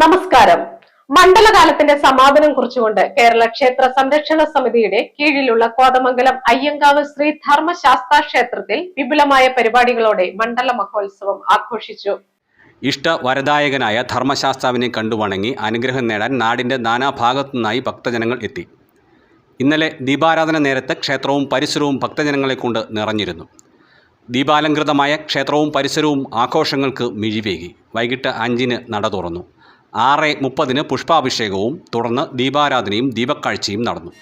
നമസ്കാരം. മണ്ഡലകാലത്തിന്റെ സമാപനം കുറിച്ചുകൊണ്ട് കേരള ക്ഷേത്ര സംരക്ഷണ സമിതിയുടെ കീഴിലുള്ള കോതമംഗലം അയ്യങ്കാവ് ശ്രീ ധർമ്മശാസ്താ ക്ഷേത്രത്തിൽ വിപുലമായ പരിപാടികളോടെ മണ്ഡല മഹോത്സവം ആഘോഷിച്ചു. ഇഷ്ടവരദായകനായ ധർമ്മശാസ്താവിനെ കണ്ടുവണങ്ങി അനുഗ്രഹം നേടാൻ നാടിന്റെ നാനാഭാഗത്തു നിന്നായി ഭക്തജനങ്ങൾ എത്തി. ഇന്നലെ ദീപാരാധന നേരത്ത് ക്ഷേത്രവും പരിസരവും ഭക്തജനങ്ങളെ കൊണ്ട് നിറഞ്ഞിരുന്നു. ദീപാലങ്കൃതമായ ക്ഷേത്രവും പരിസരവും ആഘോഷങ്ങൾക്ക് മിഴിവേകി. വൈകിട്ട് 5-ന് നട തുറന്നു. 6:30-ന് പുഷ്പാഭിഷേകവും തുടർന്ന് ദീപാരാധനയും ദീപക്കാഴ്ചയും നടന്നു.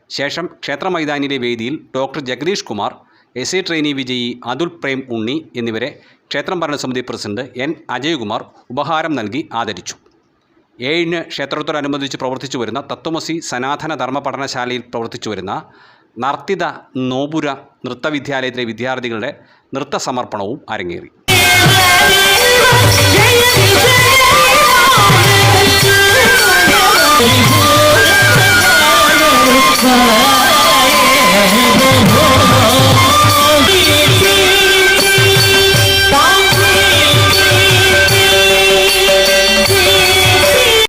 ശേഷം ക്ഷേത്ര മൈതാനിയിലെ വേദിയിൽ ഡോക്ടർ ജഗദീഷ് കുമാർ, എസ്.എ. ട്രെയിനി വിജയി അതുൽ പ്രേം ഉണ്ണി എന്നിവരെ ക്ഷേത്രം ഭരണസമിതി പ്രസിഡന്റ് എൻ. അജയ്കുമാർ ഉപഹാരം നൽകി ആദരിച്ചു. 7-ന് ക്ഷേത്രത്തോടനുബന്ധിച്ച് പ്രവർത്തിച്ചു വരുന്ന തത്വമസി സനാതന ധർമ്മ പഠനശാലയിൽ പ്രവർത്തിച്ചു വരുന്ന നർത്തിത നോപുര നൃത്തവിദ്യാലയത്തിലെ വിദ്യാർത്ഥികളുടെ നൃത്തസമർപ്പണവും അരങ്ങേറി.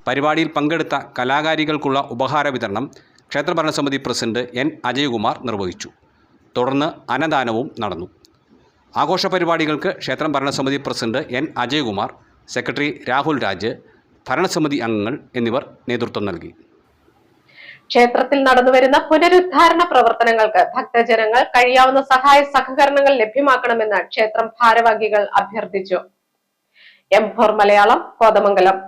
പരിപാടിയിൽ പങ്കെടുത്ത കലാകാരികൾക്കുള്ള ഉപഹാര വിതരണം ക്ഷേത്ര ഭരണസമിതി പ്രസിഡന്റ് എൻ. അജയ്കുമാർ നിർവഹിച്ചു. തുടർന്ന് അന്നദാനവും നടന്നു. ആഘോഷ പരിപാടികൾക്ക് ക്ഷേത്രം ഭരണസമിതി president N. Ajaykumar, secretary Rahul Raj, ഭരണസമിതി അംഗങ്ങൾ എന്നിവർ നേതൃത്വം നൽകി. ക്ഷേത്രത്തിൽ നടന്നുവരുന്ന പുനരുദ്ധാരണ പ്രവർത്തനങ്ങൾക്ക് ഭക്തജനങ്ങൾ കഴിയാവുന്ന സഹായ സഹകരണങ്ങൾ ലഭ്യമാക്കണമെന്ന് ക്ഷേത്രം ഭാരവാഹികൾ അഭ്യർത്ഥിച്ചു. M4 മലയാളം, കോതമംഗലം.